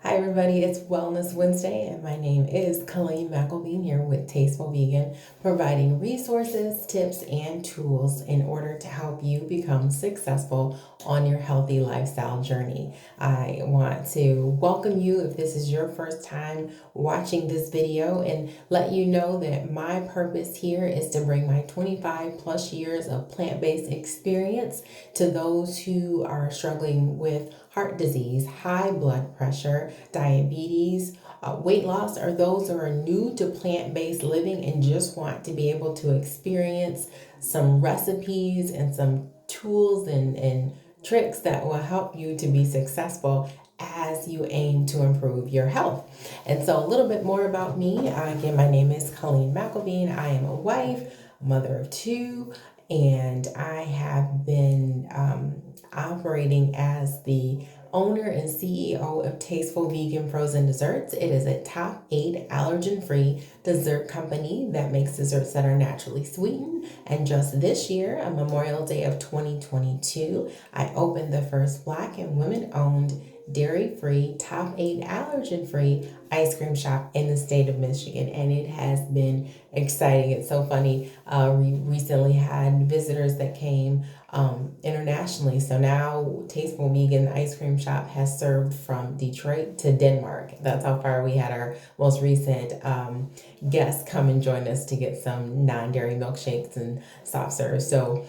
Hi everybody, it's Wellness Wednesday and my name is Colleen McElveen here with Tasteful Vegan, providing resources, tips, and tools in order to help you become successful on your healthy lifestyle journey. I want to welcome you if this is your first time watching this video and let you know that my purpose here is to bring my 25 plus years of plant-based experience to those who are struggling with heart disease, high blood pressure, diabetes, weight loss, or those who are new to plant-based living and just want to be able to experience some recipes and some tools and tricks that will help you to be successful as you aim to improve your health. And so a little bit more about me. Again, my name is Colleen McElveen. I am a wife, mother of two, and I have been operating as the owner and CEO of Tasteful Vegan Frozen Desserts. It is a top 8 allergen-free dessert company that makes desserts that are naturally sweetened. And just this year, on Memorial Day of 2022, I opened the first Black and women-owned dairy-free, top 8 allergen-free ice cream shop in the state of Michigan, and it has been exciting. It's so funny. We recently had visitors that came internationally. So now Tasteful Vegan Ice Cream Shop has served from Detroit to Denmark. That's how far we had our most recent guests come and join us to get some non-dairy milkshakes and soft serves. So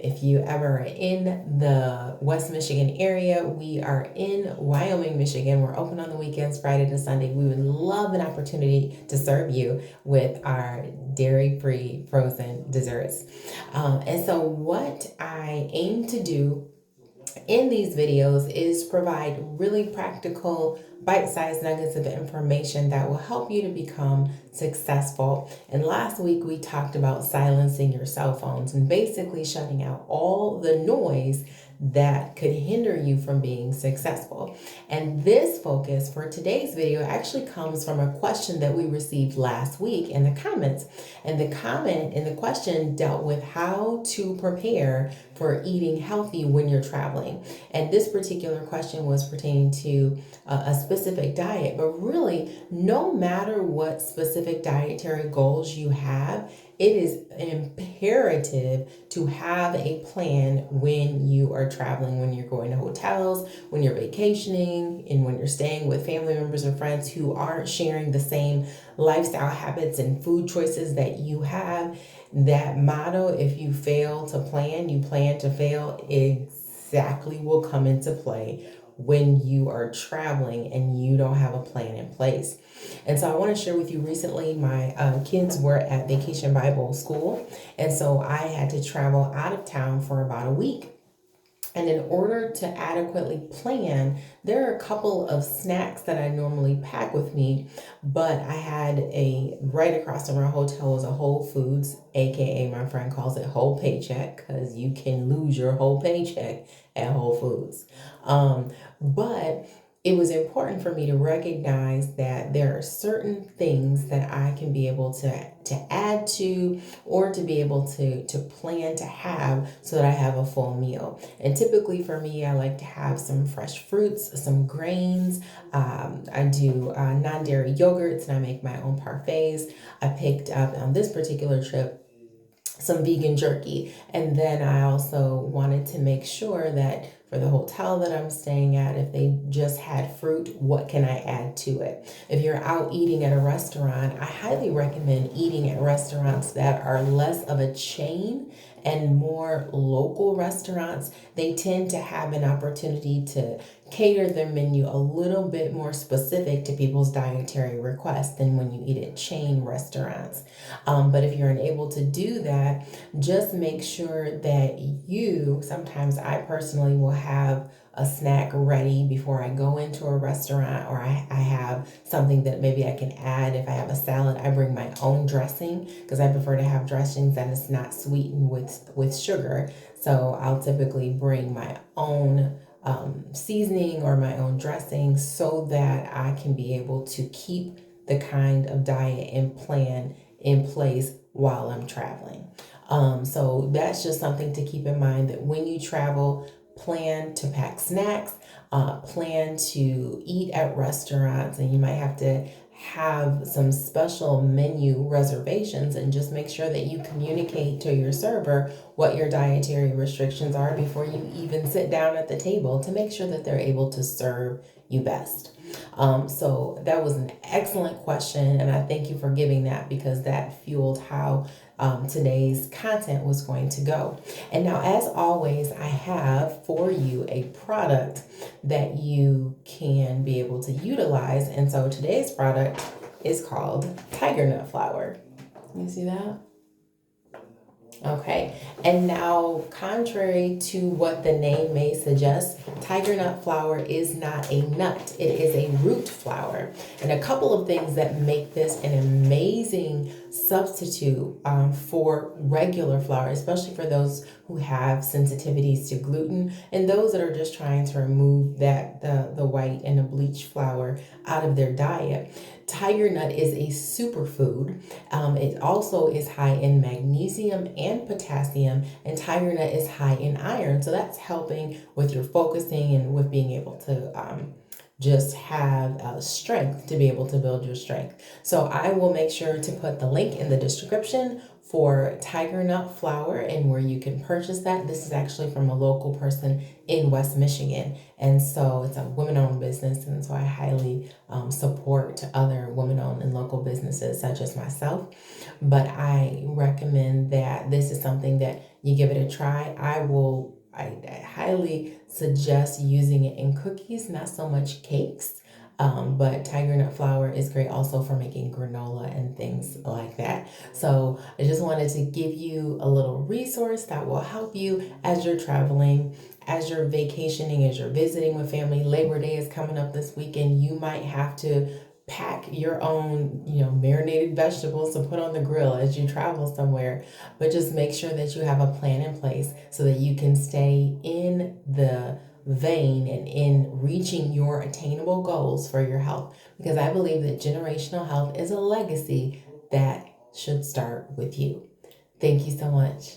if you ever are in the West Michigan area, we are in Wyoming, Michigan. We're open on the weekends, Friday to Sunday. We would love an opportunity to serve you with our dairy-free frozen desserts. And so what I aim to do in these videos is provide really practical bite-sized nuggets of information that will help you to become successful. And last week we talked about silencing your cell phones and basically shutting out all the noise that could hinder you from being successful. And this focus for today's video actually comes from a question that we received last week in the comments. And the comment in the question dealt with how to prepare for eating healthy when you're traveling. And this particular question was pertaining to a specific diet, but really no matter what specific dietary goals you have, it is imperative to have a plan when you are traveling, when you're going to hotels, when you're vacationing, and when you're staying with family members or friends who aren't sharing the same lifestyle habits and food choices that you have. That motto, if you fail to plan, you plan to fail, exactly will come into play when you are traveling and you don't have a plan in place. And so I want to share with you recently, my kids were at Vacation Bible School, and so I had to travel out of town for about a week. And in order to adequately plan, there are a couple of snacks that I normally pack with me, but I had right across from our hotel was a Whole Foods, aka my friend calls it whole paycheck, because you can lose your whole paycheck at Whole Foods. But it was important for me to recognize that there are certain things that I can be able to add to or to be able to plan to have so that I have a full meal. And typically for me, I like to have some fresh fruits, some grains. I do non-dairy yogurts and I make my own parfaits. I picked up on this particular trip some vegan jerky. And then I also wanted to make sure that for the hotel that I'm staying at, if they just had fruit, what can I add to it? If you're out eating at a restaurant, I highly recommend eating at restaurants that are less of a chain and more local restaurants. They tend to have an opportunity to cater their menu a little bit more specific to people's dietary requests than when you eat at chain restaurants. But if you're unable to do that, just make sure that sometimes I personally will have a snack ready before I go into a restaurant, or I have something that maybe I can add. If I have a salad, I bring my own dressing because I prefer to have dressings that is not sweetened with sugar. So I'll typically bring my own seasoning or my own dressing so that I can be able to keep the kind of diet and plan in place while I'm traveling. So that's just something to keep in mind, that when you travel, plan to pack snacks, plan to eat at restaurants, and you might have to have some special menu reservations, and just make sure that you communicate to your server what your dietary restrictions are before you even sit down at the table to make sure that they're able to serve you best. So that was an excellent question, and I thank you for giving that, because that fueled how today's content was going to go. And now, as always, I have for you a product that you can be able to utilize. And so today's product is called Tigernut flour. You see that? Okay, and now, contrary to what the name may suggest, Tigernut flour is not a nut. It is a root flour. And a couple of things that make this an amazing substitute for regular flour, especially for those who have sensitivities to gluten and those that are just trying to remove that the white and the bleached flour out of their diet. Tigernut is a superfood. It also is high in magnesium and potassium, and Tigernut is high in iron. So that's helping with your focusing and with being able to just have strength, to be able to build your strength. So I will make sure to put the link in the description for Tigernut flour and where you can purchase that. This is actually from a local person in West Michigan. And so it's a women-owned business. And so I highly support other women-owned and local businesses such as myself. But I recommend that this is something that you give it a try. I highly suggest using it in cookies, not so much cakes. But Tigernut flour is great also for making granola and things like that. So I just wanted to give you a little resource that will help you as you're traveling, as you're vacationing, as you're visiting with family. Labor Day is coming up this weekend. You might have to pack your own, marinated vegetables to put on the grill as you travel somewhere. But just make sure that you have a plan in place so that you can stay in the vein and in reaching your attainable goals for your health, because I believe that generational health is a legacy that should start with you. Thank you so much.